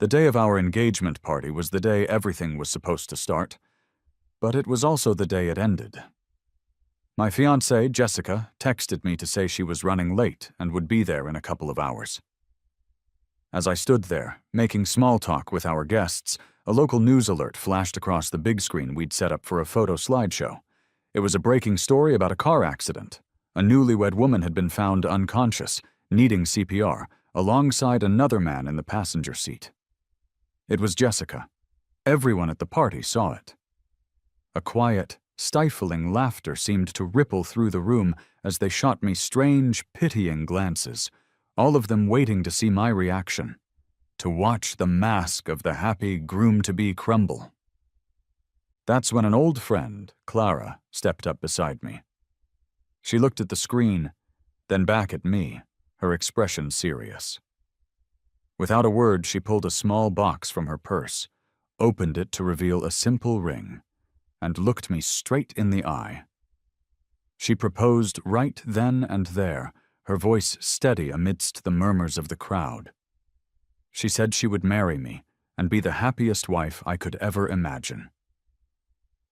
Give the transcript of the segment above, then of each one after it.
The day of our engagement party was the day everything was supposed to start, but it was also the day it ended. My fiancée, Jessica, texted me to say she was running late and would be there in a couple of hours. As I stood there, making small talk with our guests, a local news alert flashed across the big screen we'd set up for a photo slideshow. It was a breaking story about a car accident. A newlywed woman had been found unconscious, needing CPR, alongside another man in the passenger seat. It was Jessica. Everyone at the party saw it. A quiet, stifling laughter seemed to ripple through the room as they shot me strange, pitying glances, all of them waiting to see my reaction, to watch the mask of the happy groom-to-be crumble. That's when an old friend, Clara, stepped up beside me. She looked at the screen, then back at me, her expression serious. Without a word, she pulled a small box from her purse, opened it to reveal a simple ring, and looked me straight in the eye. She proposed right then and there, her voice steady amidst the murmurs of the crowd. She said she would marry me and be the happiest wife I could ever imagine.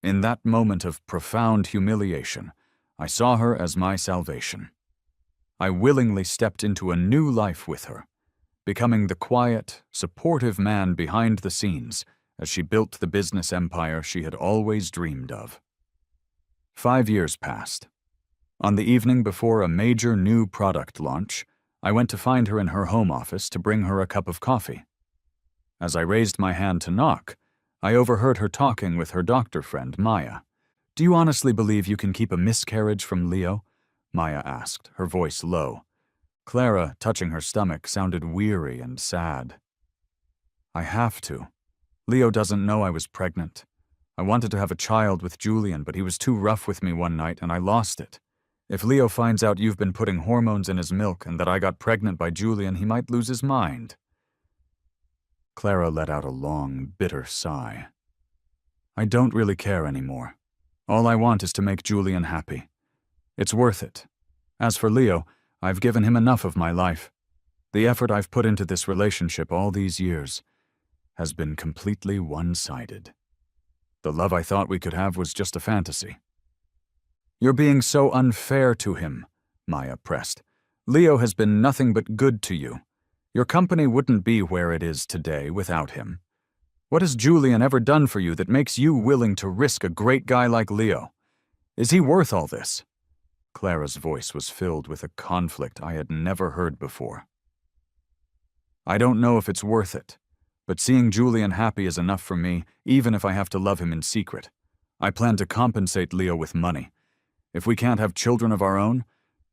In that moment of profound humiliation, I saw her as my salvation. I willingly stepped into a new life with her, becoming the quiet, supportive man behind the scenes as she built the business empire she had always dreamed of. 5 years passed. On the evening before a major new product launch, I went to find her in her home office to bring her a cup of coffee. As I raised my hand to knock, I overheard her talking with her doctor friend, Maya. "Do you honestly believe you can keep a miscarriage from Leo?" Maya asked, her voice low. Clara, touching her stomach, sounded weary and sad. "I have to. Leo doesn't know I was pregnant. I wanted to have a child with Julian, but he was too rough with me one night and I lost it. If Leo finds out you've been putting hormones in his milk and that I got pregnant by Julian, he might lose his mind." Clara let out a long, bitter sigh. "I don't really care anymore. All I want is to make Julian happy. It's worth it. As for Leo, I've given him enough of my life. The effort I've put into this relationship all these years has been completely one-sided. The love I thought we could have was just a fantasy." "You're being so unfair to him," Maya pressed. "Leo has been nothing but good to you. Your company wouldn't be where it is today without him. What has Julian ever done for you that makes you willing to risk a great guy like Leo? Is he worth all this?" Clara's voice was filled with a conflict I had never heard before. "I don't know if it's worth it, but seeing Julian happy is enough for me, even if I have to love him in secret. I plan to compensate Leo with money. If we can't have children of our own,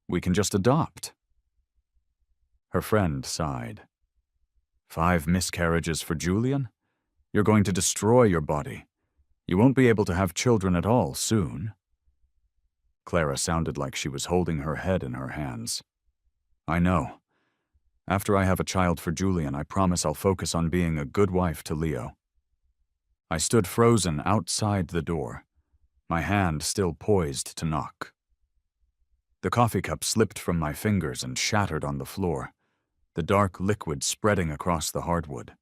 we can just adopt." Her friend sighed. 5 miscarriages for Julian? You're going to destroy your body. You won't be able to have children at all soon. Clara sounded like she was holding her head in her hands. "I know. After I have a child for Julian, I promise I'll focus on being a good wife to Leo." I stood frozen outside the door, my hand still poised to knock. The coffee cup slipped from my fingers and shattered on the floor, the dark liquid spreading across the hardwood.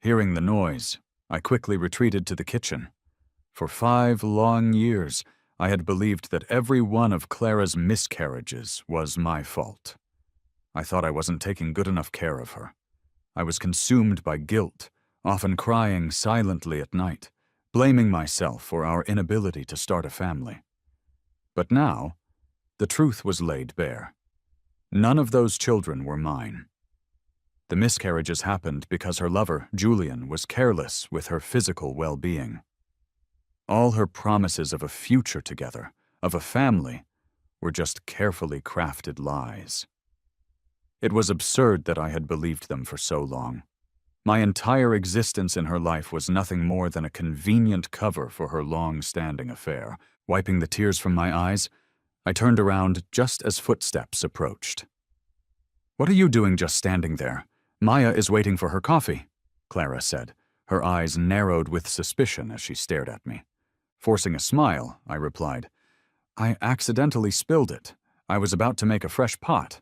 Hearing the noise, I quickly retreated to the kitchen. For 5 long years, I had believed that every one of Clara's miscarriages was my fault. I thought I wasn't taking good enough care of her. I was consumed by guilt, often crying silently at night, blaming myself for our inability to start a family. But now, the truth was laid bare. None of those children were mine. The miscarriages happened because her lover, Julian, was careless with her physical well-being. All her promises of a future together, of a family, were just carefully crafted lies. It was absurd that I had believed them for so long. My entire existence in her life was nothing more than a convenient cover for her long-standing affair. Wiping the tears from my eyes, I turned around just as footsteps approached. "What are you doing just standing there? Maya is waiting for her coffee," Clara said, her eyes narrowed with suspicion as she stared at me. Forcing a smile, I replied, "I accidentally spilled it. I was about to make a fresh pot."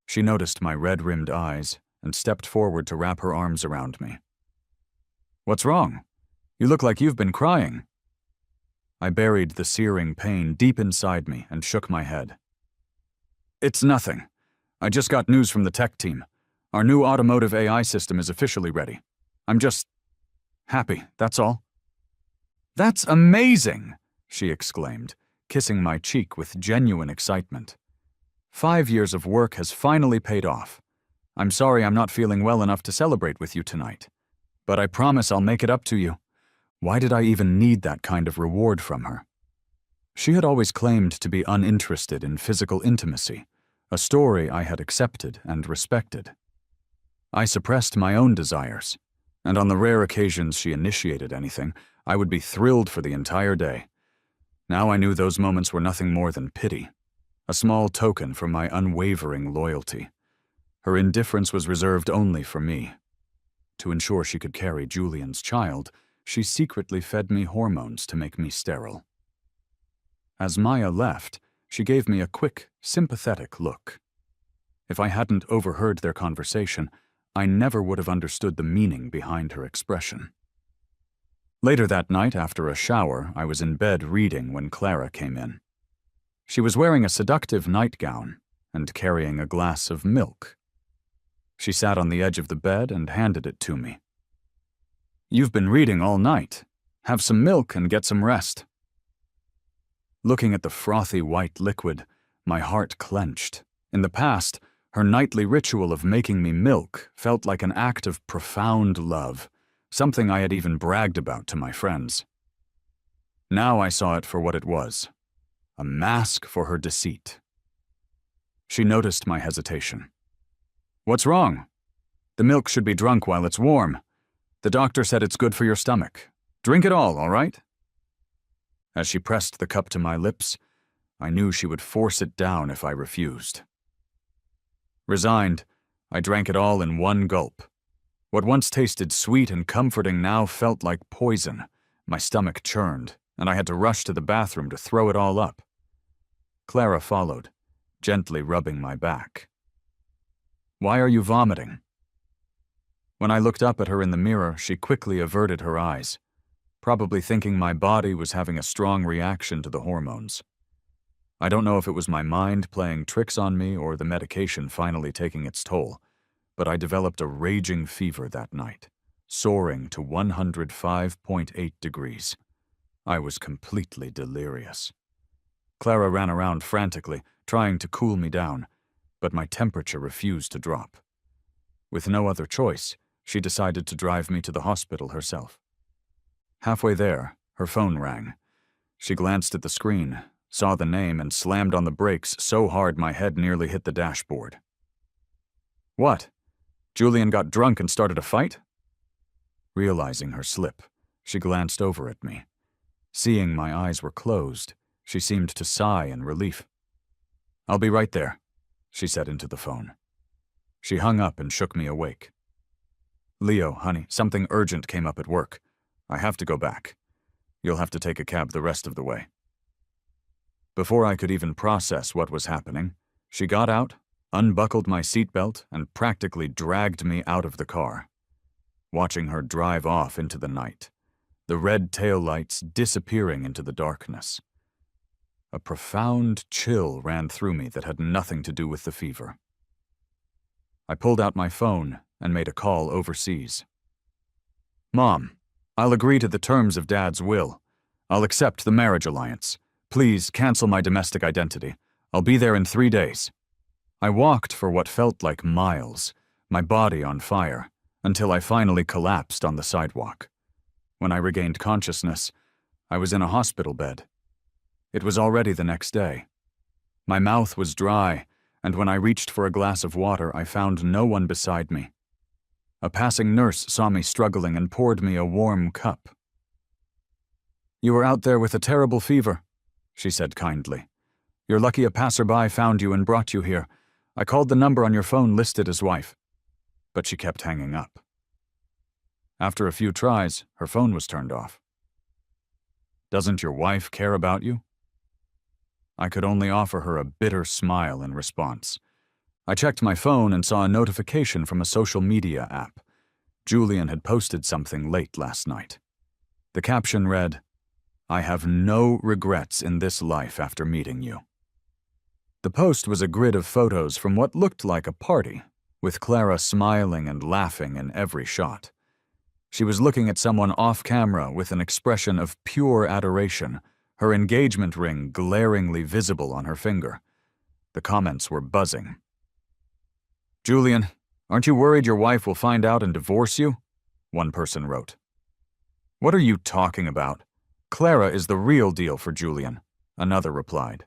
She noticed my red-rimmed eyes and stepped forward to wrap her arms around me. "What's wrong? You look like you've been crying." I buried the searing pain deep inside me and shook my head. "It's nothing. I just got news from the tech team. Our new automotive AI system is officially ready. I'm just happy, that's all." "That's amazing!" she exclaimed, kissing my cheek with genuine excitement. 5 years of work has finally paid off. I'm sorry I'm not feeling well enough to celebrate with you tonight, but I promise I'll make it up to you. Why did I even need that kind of reward from her? She had always claimed to be uninterested in physical intimacy, a story I had accepted and respected. I suppressed my own desires, and on the rare occasions she initiated anything, I would be thrilled for the entire day. Now I knew those moments were nothing more than pity, a small token for my unwavering loyalty. Her indifference was reserved only for me. To ensure she could carry Julian's child, she secretly fed me hormones to make me sterile. As Maya left, she gave me a quick, sympathetic look. If I hadn't overheard their conversation, I never would have understood the meaning behind her expression. Later that night, after a shower, I was in bed reading when Clara came in. She was wearing a seductive nightgown and carrying a glass of milk. She sat on the edge of the bed and handed it to me. "You've been reading all night. Have some milk and get some rest." Looking at the frothy white liquid, my heart clenched. In the past, her nightly ritual of making me milk felt like an act of profound love, something I had even bragged about to my friends. Now I saw it for what it was, a mask for her deceit. She noticed my hesitation. "What's wrong? The milk should be drunk while it's warm. The doctor said it's good for your stomach. Drink it all right?" As she pressed the cup to my lips, I knew she would force it down if I refused. Resigned, I drank it all in one gulp. What once tasted sweet and comforting now felt like poison. My stomach churned, and I had to rush to the bathroom to throw it all up. Clara followed, gently rubbing my back. "Why are you vomiting?" When I looked up at her in the mirror, she quickly averted her eyes, probably thinking my body was having a strong reaction to the hormones. I don't know if it was my mind playing tricks on me or the medication finally taking its toll, but I developed a raging fever that night, soaring to 105.8 degrees. I was completely delirious. Clara ran around frantically, trying to cool me down, but my temperature refused to drop. With no other choice, she decided to drive me to the hospital herself. Halfway there, her phone rang. She glanced at the screen, saw the name, and slammed on the brakes so hard my head nearly hit the dashboard. "What? Julian got drunk and started a fight?" Realizing her slip, she glanced over at me. Seeing my eyes were closed, she seemed to sigh in relief. "I'll be right there," she said into the phone. She hung up and shook me awake. "Leo, honey, something urgent came up at work. I have to go back. You'll have to take a cab the rest of the way." Before I could even process what was happening, she got out, unbuckled my seatbelt, and practically dragged me out of the car. Watching her drive off into the night, the red taillights disappearing into the darkness. A profound chill ran through me that had nothing to do with the fever. I pulled out my phone and made a call overseas. "Mom, I'll agree to the terms of Dad's will. I'll accept the marriage alliance. Please cancel my domestic identity. I'll be there in 3 days." I walked for what felt like miles, my body on fire, until I finally collapsed on the sidewalk. When I regained consciousness, I was in a hospital bed. It was already the next day. My mouth was dry, and when I reached for a glass of water, I found no one beside me. A passing nurse saw me struggling and poured me a warm cup. "You were out there with a terrible fever," she said kindly. "You're lucky a passerby found you and brought you here. I called the number on your phone listed as wife." But she kept hanging up. After a few tries, her phone was turned off. "Doesn't your wife care about you?" I could only offer her a bitter smile in response. I checked my phone and saw a notification from a social media app. Julian had posted something late last night. The caption read, "I have no regrets in this life after meeting you." The post was a grid of photos from what looked like a party, with Clara smiling and laughing in every shot. She was looking at someone off camera with an expression of pure adoration, her engagement ring glaringly visible on her finger. The comments were buzzing. "Julian, aren't you worried your wife will find out and divorce you?" one person wrote. "What are you talking about? Clara is the real deal for Julian," another replied.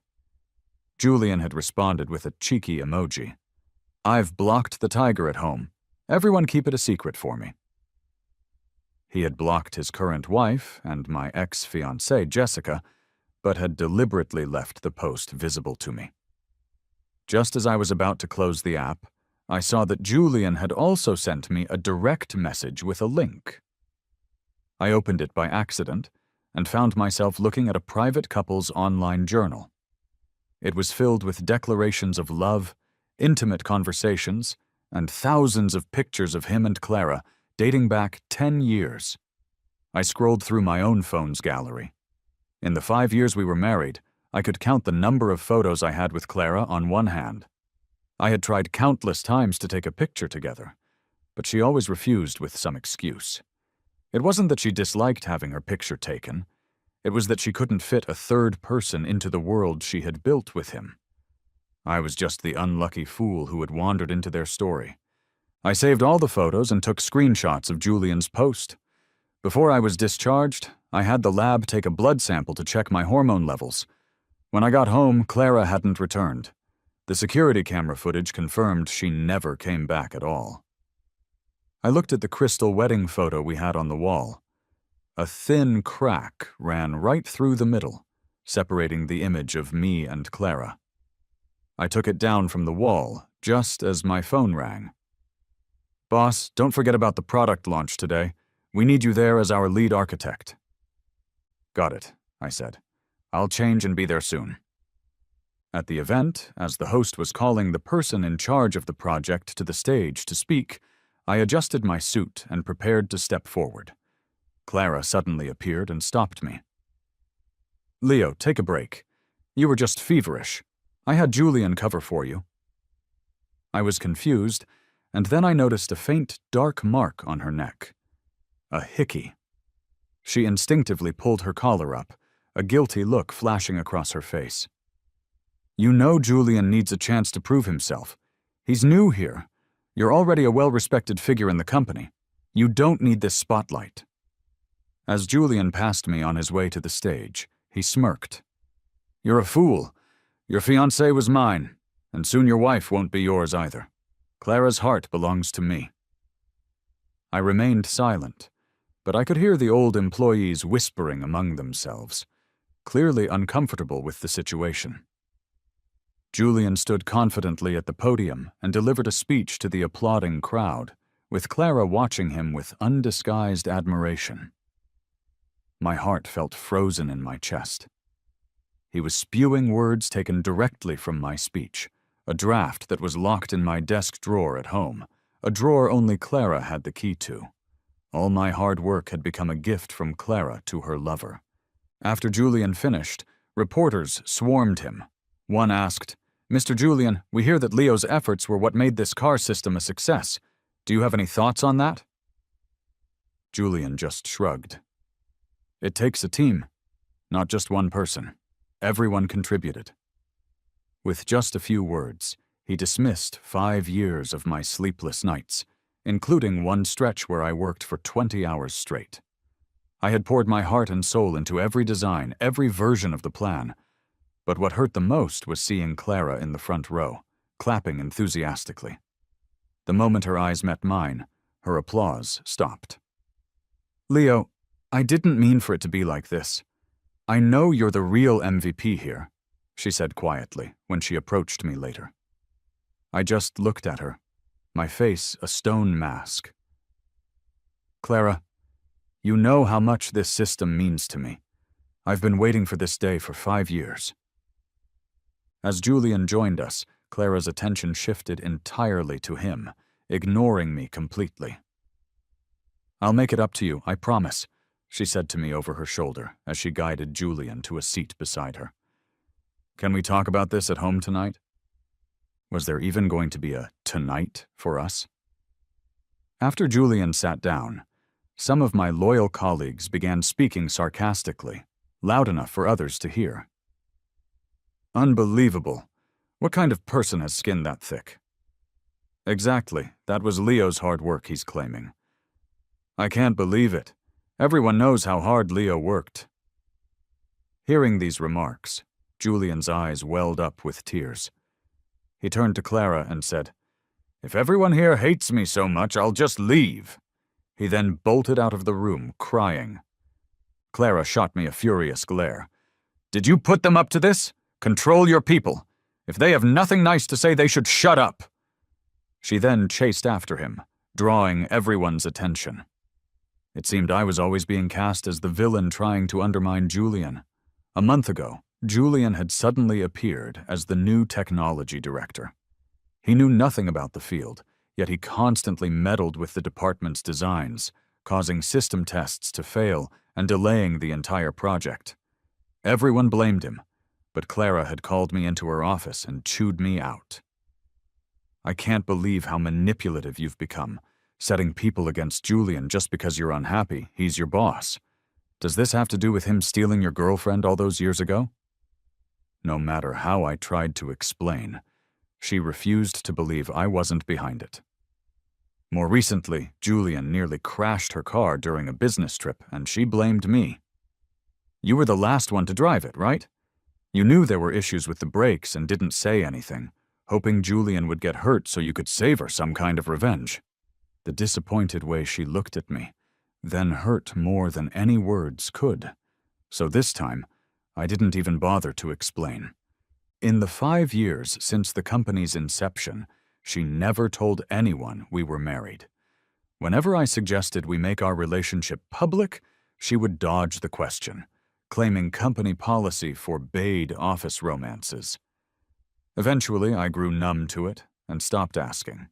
Julian had responded with a cheeky emoji. "I've blocked the tiger at home. Everyone keep it a secret for me." He had blocked his current wife and my ex-fiancée, Jessica, but had deliberately left the post visible to me. Just as I was about to close the app, I saw that Julian had also sent me a direct message with a link. I opened it by accident and found myself looking at a private couple's online journal. It was filled with declarations of love, intimate conversations, and thousands of pictures of him and Clara dating back 10 years. I scrolled through my own phone's gallery. In the 5 years we were married, I could count the number of photos I had with Clara on one hand. I had tried countless times to take a picture together, but she always refused with some excuse. It wasn't that she disliked having her picture taken. It was that she couldn't fit a third person into the world she had built with him. I was just the unlucky fool who had wandered into their story. I saved all the photos and took screenshots of Julian's post. Before I was discharged, I had the lab take a blood sample to check my hormone levels. When I got home, Clara hadn't returned. The security camera footage confirmed she never came back at all. I looked at the crystal wedding photo we had on the wall. A thin crack ran right through the middle, separating the image of me and Clara. I took it down from the wall just as my phone rang. "Boss, don't forget about the product launch today. We need you there as our lead architect." "Got it," I said. "I'll change and be there soon." At the event, as the host was calling the person in charge of the project to the stage to speak, I adjusted my suit and prepared to step forward. Clara suddenly appeared and stopped me. "Leo, take a break. You were just feverish. I had Julian cover for you." I was confused, and then I noticed a faint, dark mark on her neck. A hickey. She instinctively pulled her collar up, a guilty look flashing across her face. "You know Julian needs a chance to prove himself. He's new here. You're already a well-respected figure in the company. You don't need this spotlight." As Julian passed me on his way to the stage, he smirked. "You're a fool. Your fiancée was mine, and soon your wife won't be yours either. Clara's heart belongs to me." I remained silent, but I could hear the old employees whispering among themselves, clearly uncomfortable with the situation. Julian stood confidently at the podium and delivered a speech to the applauding crowd, with Clara watching him with undisguised admiration. My heart felt frozen in my chest. He was spewing words taken directly from my speech, a draft that was locked in my desk drawer at home, a drawer only Clara had the key to. All my hard work had become a gift from Clara to her lover. After Julian finished, reporters swarmed him. One asked, "Mr. Julian, we hear that Leo's efforts were what made this car system a success. Do you have any thoughts on that?" Julian just shrugged. "It takes a team, not just one person. Everyone contributed." With just a few words, he dismissed 5 years of my sleepless nights, including one stretch where I worked for 20 hours straight. I had poured my heart and soul into every design, every version of the plan, but what hurt the most was seeing Clara in the front row, clapping enthusiastically. The moment her eyes met mine, her applause stopped. "Leo, I didn't mean for it to be like this. I know you're the real MVP here," she said quietly when she approached me later. I just looked at her, my face a stone mask. "Clara, you know how much this system means to me. I've been waiting for this day for 5 years." As Julian joined us, Clara's attention shifted entirely to him, ignoring me completely. "I'll make it up to you, I promise," she said to me over her shoulder as she guided Julian to a seat beside her. "Can we talk about this at home tonight?" Was there even going to be a tonight for us? After Julian sat down, some of my loyal colleagues began speaking sarcastically, loud enough for others to hear. "Unbelievable. What kind of person has skin that thick?" "Exactly. That was Leo's hard work, he's claiming." "I can't believe it. Everyone knows how hard Leo worked." Hearing these remarks, Julian's eyes welled up with tears. He turned to Clara and said, "If everyone here hates me so much, I'll just leave." He then bolted out of the room, crying. Clara shot me a furious glare. "Did you put them up to this? Control your people. If they have nothing nice to say, they should shut up." She then chased after him, drawing everyone's attention. It seemed I was always being cast as the villain trying to undermine Julian. A month ago, Julian had suddenly appeared as the new technology director. He knew nothing about the field, yet he constantly meddled with the department's designs, causing system tests to fail and delaying the entire project. Everyone blamed him, but Clara had called me into her office and chewed me out. "I can't believe how manipulative you've become, setting people against Julian just because you're unhappy. He's your boss. Does this have to do with him stealing your girlfriend all those years ago?" No matter how I tried to explain, she refused to believe I wasn't behind it. More recently, Julian nearly crashed her car during a business trip, and she blamed me. "You were the last one to drive it, right? You knew there were issues with the brakes and didn't say anything, hoping Julian would get hurt so you could save her some kind of revenge." The disappointed way she looked at me then hurt more than any words could. So this time, I didn't even bother to explain. In the 5 years since the company's inception, she never told anyone we were married. Whenever I suggested we make our relationship public, she would dodge the question, claiming company policy forbade office romances. Eventually, I grew numb to it and stopped asking.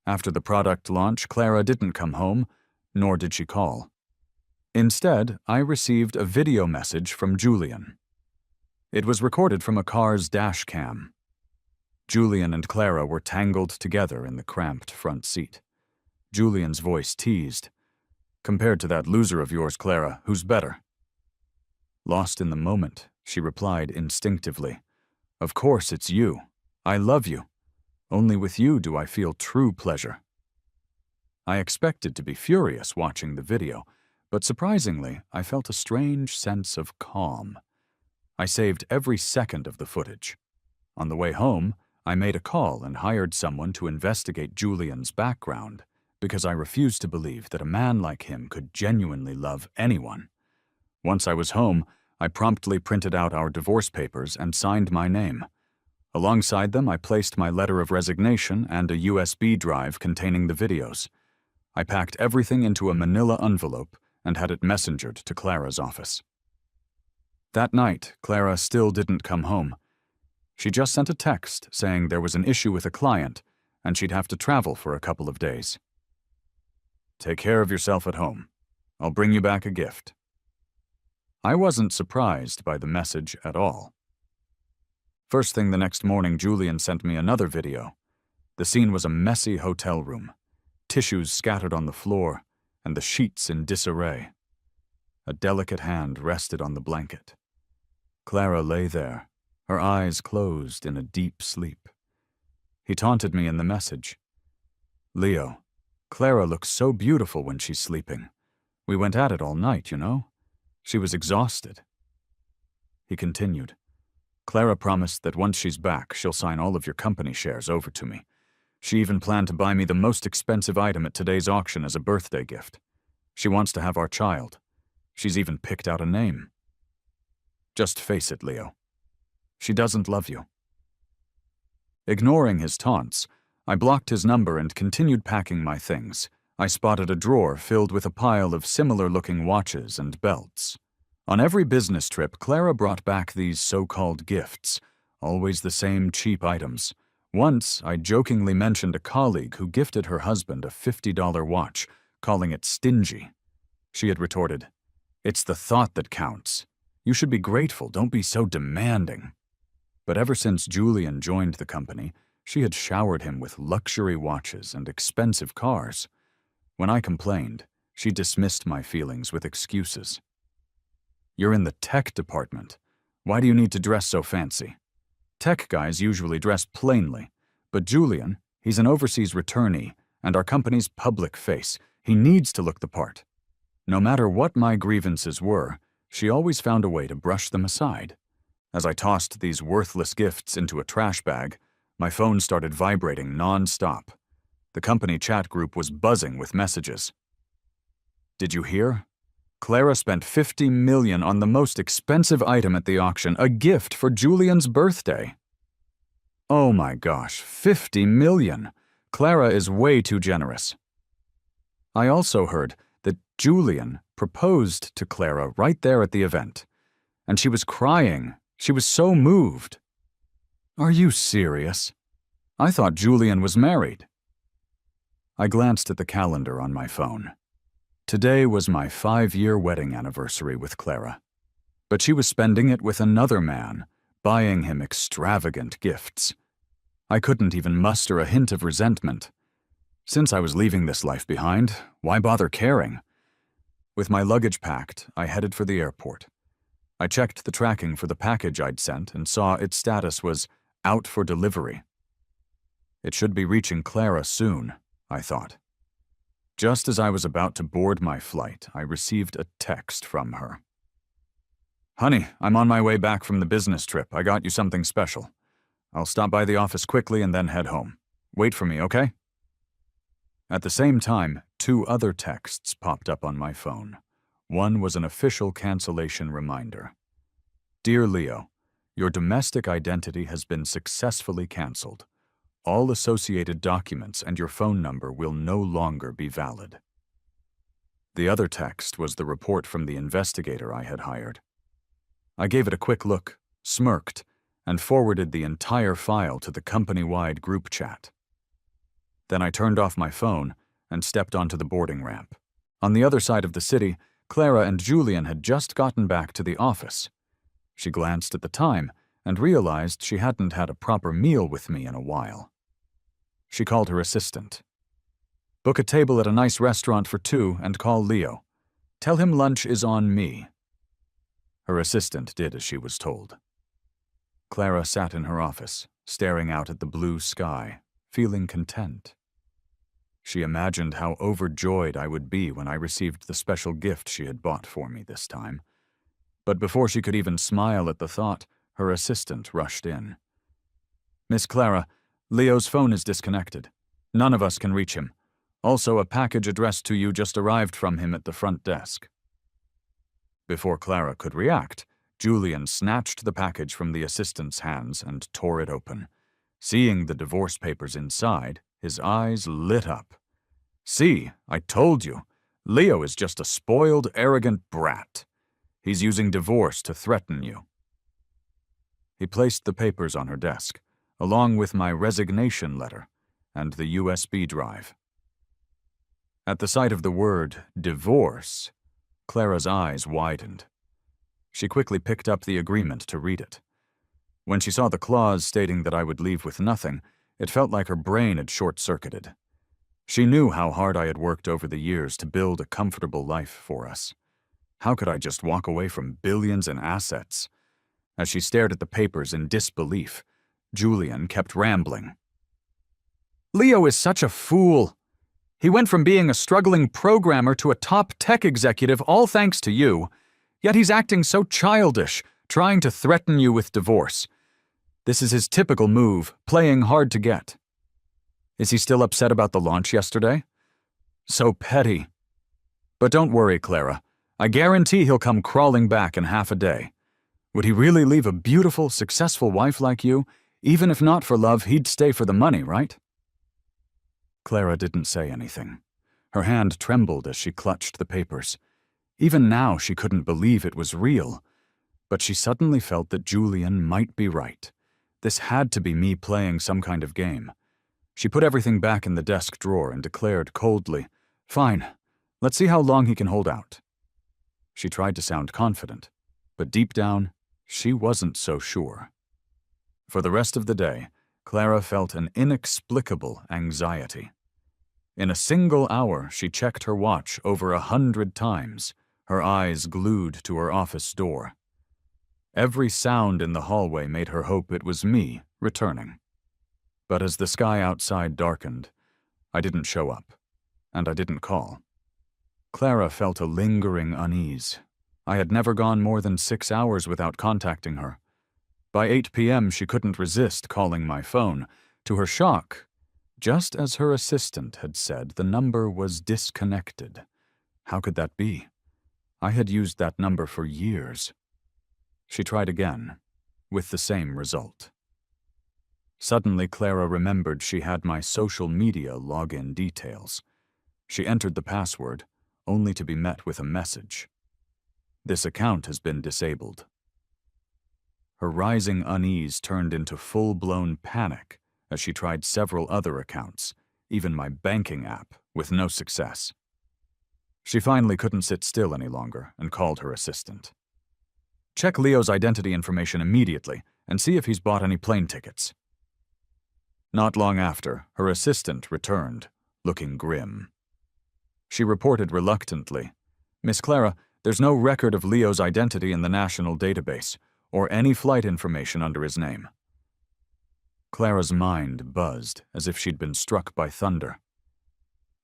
After the product launch, Clara didn't come home, nor did she call. Instead, I received a video message from Julian. It was recorded from a car's dash cam. Julian and Clara were tangled together in the cramped front seat. Julian's voice teased, "Compared to that loser of yours, Clara, who's better?" Lost in the moment, she replied instinctively, "Of course it's you. I love you. Only with you do I feel true pleasure." I expected to be furious watching the video, but surprisingly, I felt a strange sense of calm. I saved every second of the footage. On the way home, I made a call and hired someone to investigate Julian's background, because I refused to believe that a man like him could genuinely love anyone. Once I was home, I promptly printed out our divorce papers and signed my name. Alongside them, I placed my letter of resignation and a USB drive containing the videos. I packed everything into a manila envelope and had it messengered to Clara's office. That night, Clara still didn't come home. She just sent a text saying there was an issue with a client and she'd have to travel for a couple of days. "Take care of yourself at home. I'll bring you back a gift." I wasn't surprised by the message at all. First thing the next morning, Julian sent me another video. The scene was a messy hotel room, tissues scattered on the floor, and the sheets in disarray. A delicate hand rested on the blanket. Clara lay there, her eyes closed in a deep sleep. He taunted me in the message. "Leo, Clara looks so beautiful when she's sleeping. We went at it all night, you know. She was exhausted." He continued, "Clara promised that once she's back, she'll sign all of your company shares over to me. She even planned to buy me the most expensive item at today's auction as a birthday gift. She wants to have our child. She's even picked out a name. Just face it, Leo. She doesn't love you." Ignoring his taunts, I blocked his number and continued packing my things. I spotted a drawer filled with a pile of similar-looking watches and belts. On every business trip, Clara brought back these so-called gifts, always the same cheap items. Once, I jokingly mentioned a colleague who gifted her husband a $50 watch, calling it stingy. She had retorted, "It's the thought that counts. You should be grateful, don't be so demanding." But ever since Julian joined the company, she had showered him with luxury watches and expensive cars. When I complained, she dismissed my feelings with excuses. "You're in the tech department. Why do you need to dress so fancy? Tech guys usually dress plainly, but Julian, he's an overseas returnee and our company's public face. He needs to look the part." No matter what my grievances were, she always found a way to brush them aside. As I tossed these worthless gifts into a trash bag, my phone started vibrating non-stop. The company chat group was buzzing with messages. "Did you hear? Clara spent $50 million on the most expensive item at the auction, a gift for Julian's birthday." Oh my gosh, $50 million! Clara is way too generous. I also heard that Julian proposed to Clara right there at the event, and she was crying. She was so moved. Are you serious? I thought Julian was married. I glanced at the calendar on my phone. Today was my 5-year wedding anniversary with Clara, but she was spending it with another man, buying him extravagant gifts. I couldn't even muster a hint of resentment. Since I was leaving this life behind, why bother caring? With my luggage packed, I headed for the airport. I checked the tracking for the package I'd sent and saw its status was out for delivery. It should be reaching Clara soon, I thought. Just as I was about to board my flight, I received a text from her. "Honey, I'm on my way back from the business trip. I got you something special. I'll stop by the office quickly and then head home. Wait for me, okay?" At the same time, 2 other texts popped up on my phone. One was an official cancellation reminder. "Dear Leo, your domestic identity has been successfully canceled. All associated documents and your phone number will no longer be valid." The other text was the report from the investigator I had hired. I gave it a quick look, smirked, and forwarded the entire file to the company-wide group chat. Then I turned off my phone and stepped onto the boarding ramp. On the other side of the city, Clara and Julian had just gotten back to the office. She glanced at the time and realized she hadn't had a proper meal with me in a while. She called her assistant. "Book a table at a nice restaurant for 2 and call Leo. Tell him lunch is on me." Her assistant did as she was told. Clara sat in her office, staring out at the blue sky, feeling content. She imagined how overjoyed I would be when I received the special gift she had bought for me this time. But before she could even smile at the thought, her assistant rushed in. "Miss Clara, Leo's phone is disconnected. None of us can reach him. Also, a package addressed to you just arrived from him at the front desk." Before Clara could react, Julian snatched the package from the assistant's hands and tore it open. Seeing the divorce papers inside, his eyes lit up. "See, I told you. Leo is just a spoiled, arrogant brat. He's using divorce to threaten you." He placed the papers on her desk, along with my resignation letter and the USB drive. At the sight of the word divorce, Clara's eyes widened. She quickly picked up the agreement to read it. When she saw the clause stating that I would leave with nothing, it felt like her brain had short-circuited. She knew how hard I had worked over the years to build a comfortable life for us. How could I just walk away from billions in assets? As she stared at the papers in disbelief, Julian kept rambling. "Leo is such a fool. He went from being a struggling programmer to a top tech executive all thanks to you, yet he's acting so childish, trying to threaten you with divorce. This is his typical move, playing hard to get. Is he still upset about the launch yesterday? So petty. But don't worry, Clara. I guarantee he'll come crawling back in half a day. Would he really leave a beautiful, successful wife like you? Even if not for love, he'd stay for the money, right?" Clara didn't say anything. Her hand trembled as she clutched the papers. Even now, she couldn't believe it was real. But she suddenly felt that Julian might be right. This had to be me playing some kind of game. She put everything back in the desk drawer and declared coldly, "Fine, let's see how long he can hold out." She tried to sound confident, but deep down, she wasn't so sure. For the rest of the day, Clara felt an inexplicable anxiety. In a single hour, she checked her watch over 100 times, her eyes glued to her office door. Every sound in the hallway made her hope it was me returning. But as the sky outside darkened, I didn't show up, and I didn't call. Clara felt a lingering unease. I had never gone more than 6 hours without contacting her. By 8 p.m., she couldn't resist calling my phone. To her shock, just as her assistant had said, the number was disconnected. How could that be? I had used that number for years. She tried again, with the same result. Suddenly, Clara remembered she had my social media login details. She entered the password, only to be met with a message. "This account has been disabled." Her rising unease turned into full-blown panic as she tried several other accounts, even my banking app, with no success. She finally couldn't sit still any longer and called her assistant. "Check Leo's identity information immediately and see if he's bought any plane tickets." Not long after, her assistant returned, looking grim. She reported reluctantly, "Miss Clara, there's no record of Leo's identity in the national database, or any flight information under his name." Clara's mind buzzed as if she'd been struck by thunder.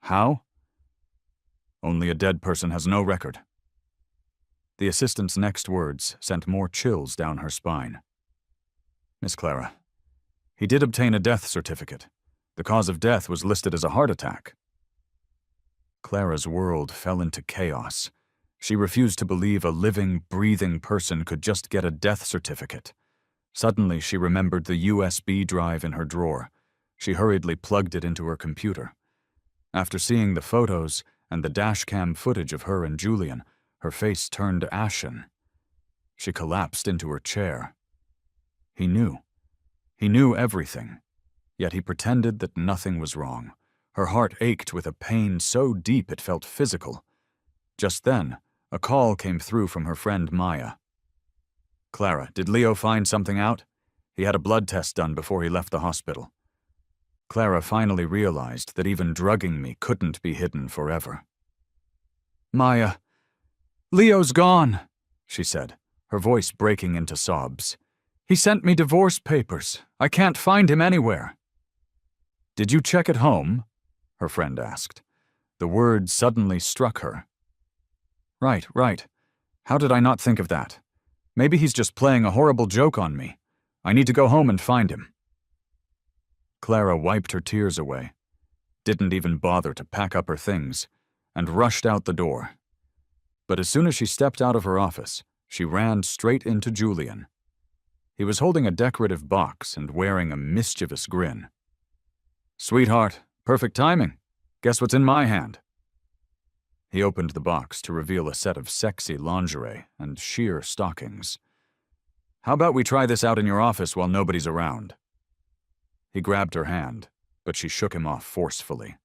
"How?" "Only a dead person has no record." The assistant's next words sent more chills down her spine. "Miss Clara, he did obtain a death certificate. The cause of death was listed as a heart attack." Clara's world fell into chaos. She refused to believe a living, breathing person could just get a death certificate. Suddenly, she remembered the USB drive in her drawer. She hurriedly plugged it into her computer. After seeing the photos and the dashcam footage of her and Julian, her face turned ashen. She collapsed into her chair. He knew. He knew everything. Yet he pretended that nothing was wrong. Her heart ached with a pain so deep it felt physical. Just then, a call came through from her friend Maya. "Clara, did Leo find something out? He had a blood test done before he left the hospital." Clara finally realized that even drugging me couldn't be hidden forever. "Maya, Leo's gone," she said, her voice breaking into sobs. "He sent me divorce papers. I can't find him anywhere." "Did you check at home?" her friend asked. The word suddenly struck her. Right. How did I not think of that? Maybe he's just playing a horrible joke on me. I need to go home and find him." Clara wiped her tears away, didn't even bother to pack up her things, and rushed out the door. But as soon as she stepped out of her office, she ran straight into Julian. He was holding a decorative box and wearing a mischievous grin. "Sweetheart, perfect timing. Guess what's in my hand?" He opened the box to reveal a set of sexy lingerie and sheer stockings. "How about we try this out in your office while nobody's around?" He grabbed her hand, but she shook him off forcefully.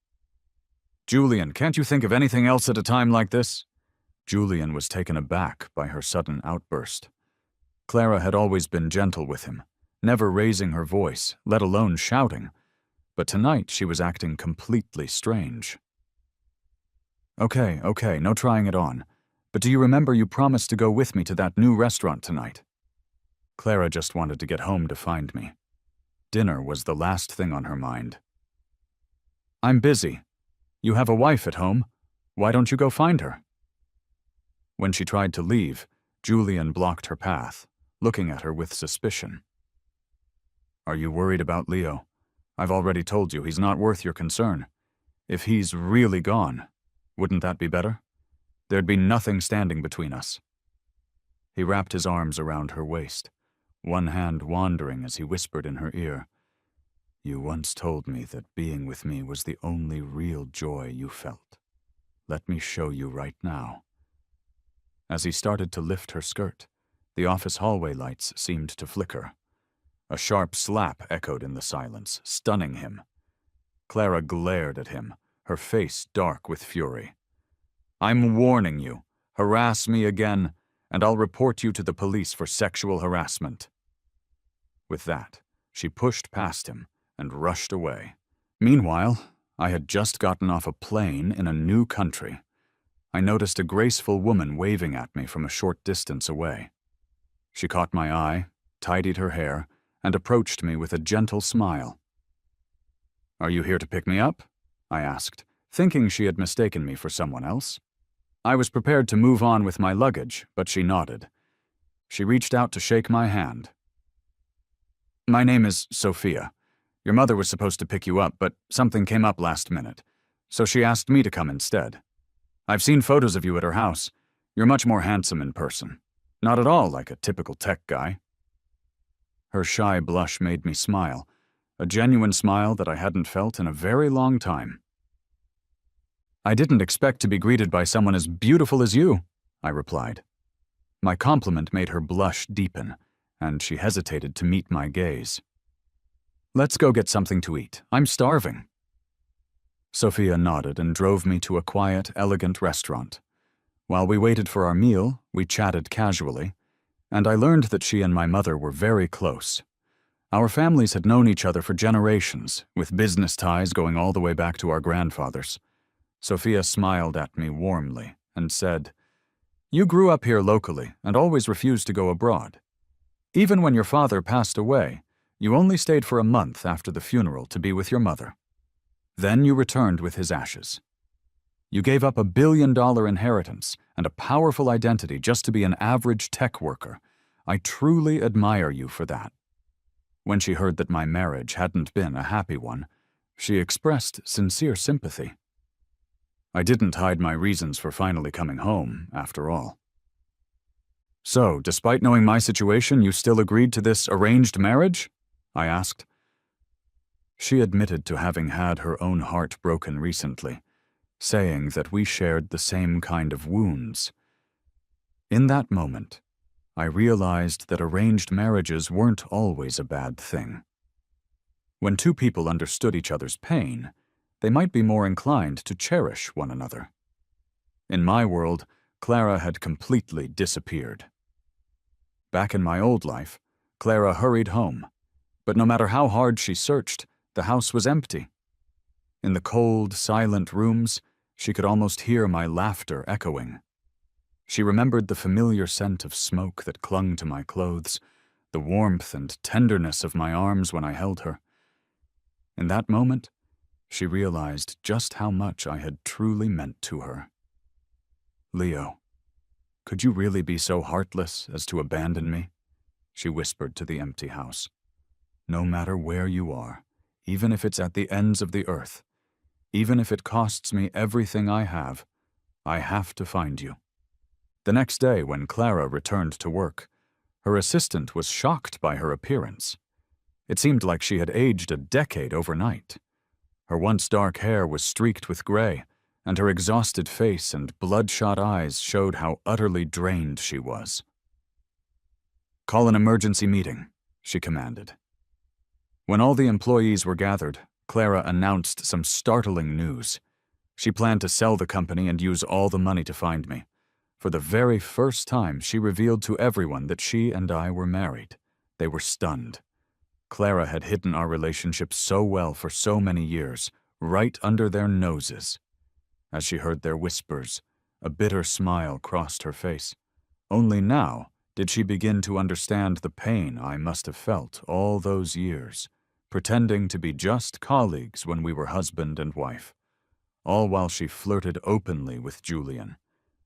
"Julian, can't you think of anything else at a time like this?" Julian was taken aback by her sudden outburst. Clara had always been gentle with him, never raising her voice, let alone shouting, but tonight she was acting completely strange. Okay, no trying it on. But do you remember you promised to go with me to that new restaurant tonight?" Clara just wanted to get home to find me. Dinner was the last thing on her mind. "I'm busy. You have a wife at home. Why don't you go find her?" When she tried to leave, Julian blocked her path, looking at her with suspicion. "Are you worried about Leo? I've already told you he's not worth your concern. If he's really gone, wouldn't that be better? There'd be nothing standing between us." He wrapped his arms around her waist, one hand wandering as he whispered in her ear, "You once told me that being with me was the only real joy you felt. Let me show you right now." As he started to lift her skirt, the office hallway lights seemed to flicker. A sharp slap echoed in the silence, stunning him. Clara glared at him, her face dark with fury. "I'm warning you. Harass me again, and I'll report you to the police for sexual harassment." With that, she pushed past him and rushed away. Meanwhile, I had just gotten off a plane in a new country. I noticed a graceful woman waving at me from a short distance away. She caught my eye, tidied her hair, and approached me with a gentle smile. "Are you here to pick me up?" I asked, thinking she had mistaken me for someone else. I was prepared to move on with my luggage, but she nodded. She reached out to shake my hand. "My name is Sophia. Your mother was supposed to pick you up, but something came up last minute, so she asked me to come instead. I've seen photos of you at her house. You're much more handsome in person. Not at all like a typical tech guy." Her shy blush made me smile, a genuine smile that I hadn't felt in a very long time. "I didn't expect to be greeted by someone as beautiful as you," I replied. My compliment made her blush deepen, and she hesitated to meet my gaze. "Let's go get something to eat. I'm starving." Sophia nodded and drove me to a quiet, elegant restaurant. While we waited for our meal, we chatted casually, and I learned that she and my mother were very close. Our families had known each other for generations, with business ties going all the way back to our grandfathers. Sophia smiled at me warmly and said, "You grew up here locally and always refused to go abroad. Even when your father passed away, you only stayed for a month after the funeral to be with your mother. Then you returned with his ashes. You gave up $1 billion inheritance and a powerful identity just to be an average tech worker. I truly admire you for that." When she heard that my marriage hadn't been a happy one, she expressed sincere sympathy. I didn't hide my reasons for finally coming home, after all. "So, despite knowing my situation, you still agreed to this arranged marriage?" I asked. She admitted to having had her own heart broken recently, saying that we shared the same kind of wounds. In that moment, I realized that arranged marriages weren't always a bad thing. When two people understood each other's pain, they might be more inclined to cherish one another. In my world, Clara had completely disappeared. Back in my old life, Clara hurried home, but no matter how hard she searched, the house was empty. In the cold, silent rooms, she could almost hear my laughter echoing. She remembered the familiar scent of smoke that clung to my clothes, the warmth and tenderness of my arms when I held her. In that moment, she realized just how much I had truly meant to her. "Leo, could you really be so heartless as to abandon me?" she whispered to the empty house. "No matter where you are, even if it's at the ends of the earth, even if it costs me everything I have to find you." The next day, when Clara returned to work, her assistant was shocked by her appearance. It seemed like she had aged a decade overnight. Her once dark hair was streaked with gray, and her exhausted face and bloodshot eyes showed how utterly drained she was. "Call an emergency meeting," she commanded. When all the employees were gathered, Clara announced some startling news. She planned to sell the company and use all the money to find me. For the very first time, she revealed to everyone that she and I were married. They were stunned. Clara had hidden our relationship so well for so many years, right under their noses. As she heard their whispers, a bitter smile crossed her face. Only now did she begin to understand the pain I must have felt all those years, pretending to be just colleagues when we were husband and wife, all while she flirted openly with Julian,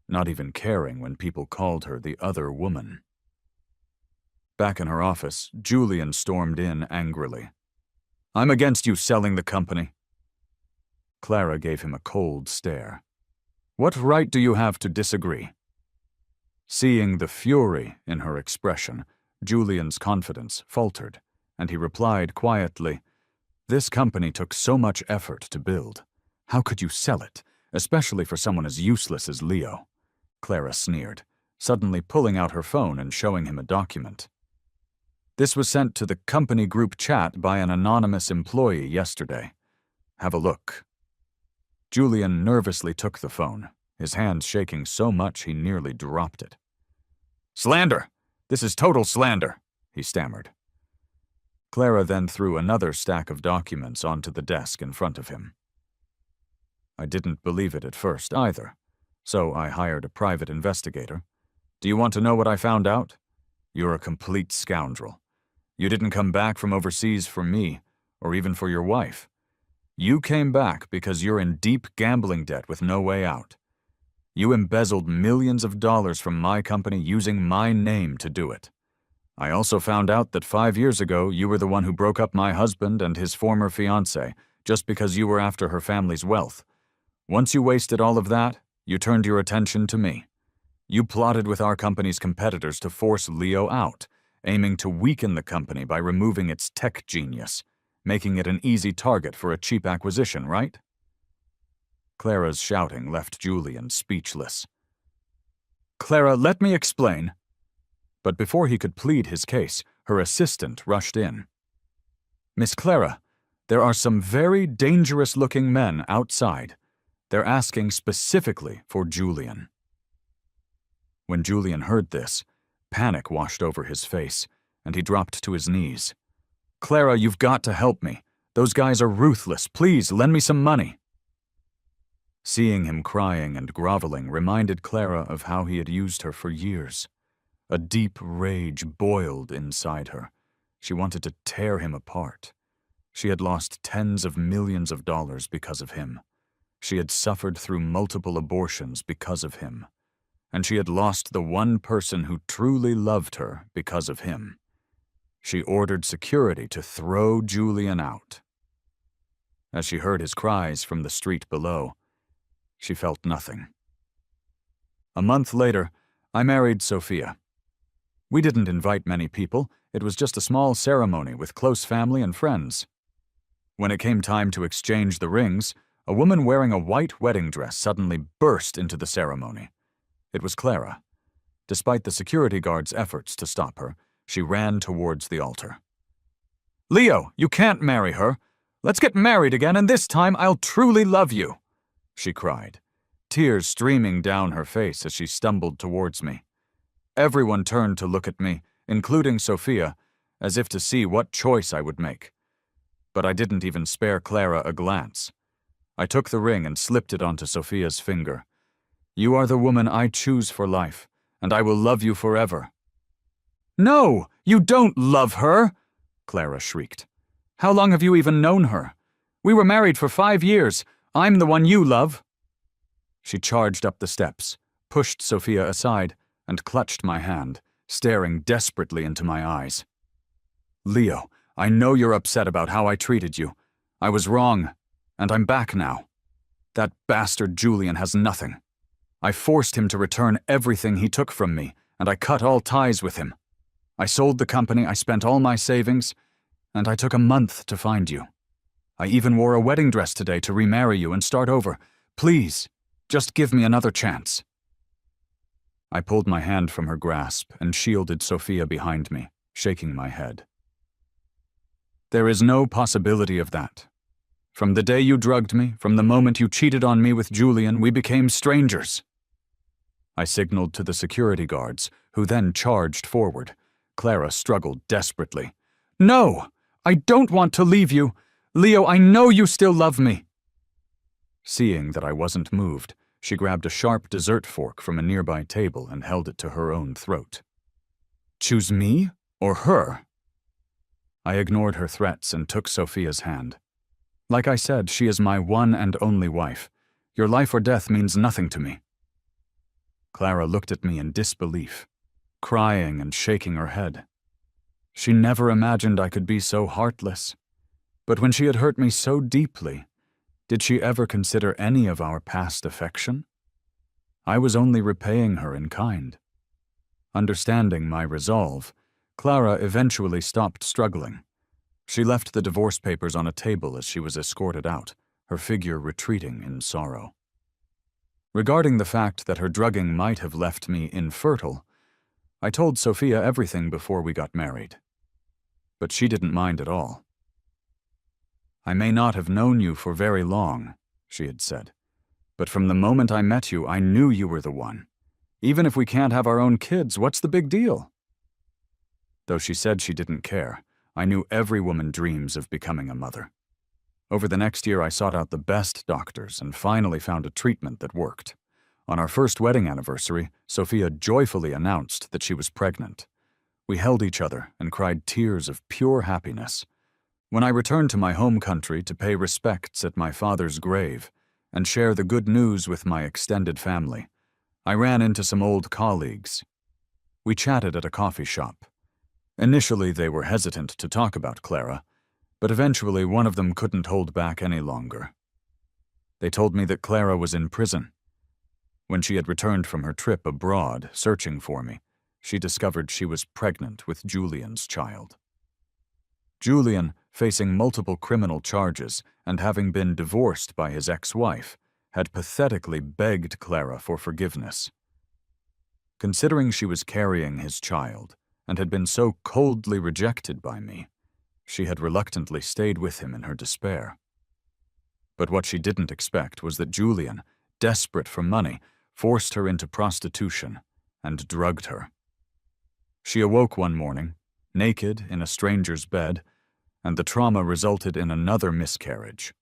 not even caring when people called her the other woman. Back in her office, Julian stormed in angrily. "I'm against you selling the company." Clara gave him a cold stare. "What right do you have to disagree?" Seeing the fury in her expression, Julian's confidence faltered, and he replied quietly, "This company took so much effort to build. How could you sell it, especially for someone as useless as Leo?" Clara sneered, suddenly pulling out her phone and showing him a document. This was sent to the company group chat by an anonymous employee yesterday. Have a look." Julian nervously took the phone, his hands shaking so much he nearly dropped it. "Slander! This is total slander," he stammered. Clara then threw another stack of documents onto the desk in front of him. I didn't believe it at first either, so I hired a private investigator. "Do you want to know what I found out? You're a complete scoundrel. You didn't come back from overseas for me, or even for your wife. You came back because you're in deep gambling debt with no way out. You embezzled millions of dollars from my company using my name to do it. I also found out that 5 years ago you were the one who broke up my husband and his former fiancée just because you were after her family's wealth. Once you wasted all of that, you turned your attention to me. You plotted with our company's competitors to force Leo out, aiming to weaken the company by removing its tech genius, making it an easy target for a cheap acquisition, right?" Clara's shouting left Julian speechless. "Clara, let me explain." But before he could plead his case, her assistant rushed in. "Miss Clara, there are some very dangerous-looking men outside. They're asking specifically for Julian." When Julian heard this, panic washed over his face, and he dropped to his knees. "Clara, you've got to help me. Those guys are ruthless. Please, lend me some money." Seeing him crying and groveling reminded Clara of how he had used her for years. A deep rage boiled inside her. She wanted to tear him apart. She had lost tens of millions of dollars because of him. She had suffered through multiple abortions because of him. And she had lost the one person who truly loved her because of him. She ordered security to throw Julian out. As she heard his cries from the street below, she felt nothing. A month later, I married Sophia. We didn't invite many people. It was just a small ceremony with close family and friends. When it came time to exchange the rings, a woman wearing a white wedding dress suddenly burst into the ceremony. It was Clara. Despite the security guard's efforts to stop her, she ran towards the altar. "Leo, you can't marry her. Let's get married again, and this time I'll truly love you," she cried, tears streaming down her face as she stumbled towards me. Everyone turned to look at me, including Sophia, as if to see what choice I would make. But I didn't even spare Clara a glance. I took the ring and slipped it onto Sophia's finger. "You are the woman I choose for life, and I will love you forever." "No, you don't love her!" Clara shrieked. "How long have you even known her? We were married for 5 years. I'm the one you love." She charged up the steps, pushed Sophia aside, and clutched my hand, staring desperately into my eyes. "Leo, I know you're upset about how I treated you. I was wrong, and I'm back now. That bastard Julian has nothing. I forced him to return everything he took from me, and I cut all ties with him. I sold the company, I spent all my savings, and I took a month to find you. I even wore a wedding dress today to remarry you and start over. Please, just give me another chance." I pulled my hand from her grasp and shielded Sophia behind me, shaking my head. "There is no possibility of that. From the day you drugged me, from the moment you cheated on me with Julian, we became strangers." I signaled to the security guards, who then charged forward. Clara struggled desperately. "No! I don't want to leave you! Leo, I know you still love me!" Seeing that I wasn't moved, she grabbed a sharp dessert fork from a nearby table and held it to her own throat. "Choose me or her?" I ignored her threats and took Sophia's hand. "Like I said, she is my one and only wife. Your life or death means nothing to me." Clara looked at me in disbelief, crying and shaking her head. She never imagined I could be so heartless. But when she had hurt me so deeply, did she ever consider any of our past affection? I was only repaying her in kind. Understanding my resolve, Clara eventually stopped struggling. She left the divorce papers on a table as she was escorted out, her figure retreating in sorrow. Regarding the fact that her drugging might have left me infertile, I told Sophia everything before we got married. but she didn't mind at all. "I may not have known you for very long," she had said, "but from the moment I met you, I knew you were the one. Even if we can't have our own kids, what's the big deal?" Though she said she didn't care, I knew every woman dreams of becoming a mother. Over the next year, I sought out the best doctors and finally found a treatment that worked. On our first wedding anniversary, Sophia joyfully announced that she was pregnant. We held each other and cried tears of pure happiness. When I returned to my home country to pay respects at my father's grave and share the good news with my extended family, I ran into some old colleagues. We chatted at a coffee shop. Initially, they were hesitant to talk about Clara, but eventually one of them couldn't hold back any longer. They told me that Clara was in prison. When she had returned from her trip abroad searching for me, she discovered she was pregnant with Julian's child. Julian, facing multiple criminal charges and having been divorced by his ex-wife, had pathetically begged Clara for forgiveness. Considering she was carrying his child and had been so coldly rejected by me, she had reluctantly stayed with him in her despair. But what she didn't expect was that Julian, desperate for money, forced her into prostitution and drugged her. She awoke one morning, naked in a stranger's bed, and the trauma resulted in another miscarriage.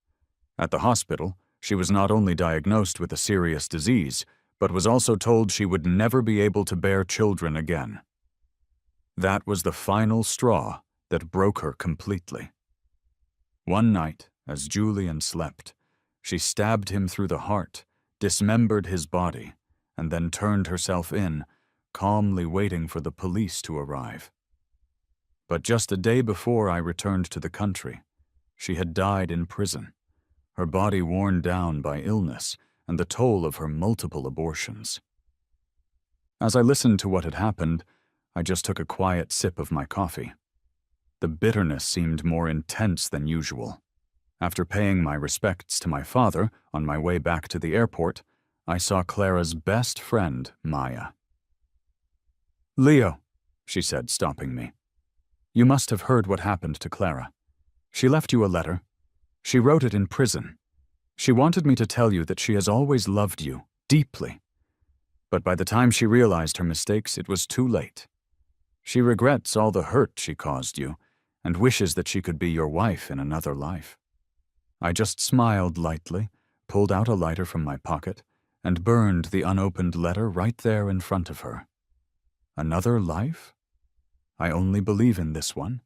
At the hospital, she was not only diagnosed with a serious disease, but was also told she would never be able to bear children again. That was the final straw that broke her completely. One night, as Julian slept, she stabbed him through the heart, dismembered his body, and then turned herself in, calmly waiting for the police to arrive. But just a day before I returned to the country, she had died in prison, her body worn down by illness and the toll of her multiple abortions. As I listened to what had happened, I just took a quiet sip of my coffee. The bitterness seemed more intense than usual. After paying my respects to my father on my way back to the airport, I saw Clara's best friend, Maya. "Leo," she said, stopping me, "you must have heard what happened to Clara. She left you a letter. She wrote it in prison. She wanted me to tell you that she has always loved you, deeply. But by the time she realized her mistakes, it was too late. She regrets all the hurt she caused you and wishes that she could be your wife in another life." I just smiled lightly, pulled out a lighter from my pocket, and burned the unopened letter right there in front of her. Another life? I only believe in this one.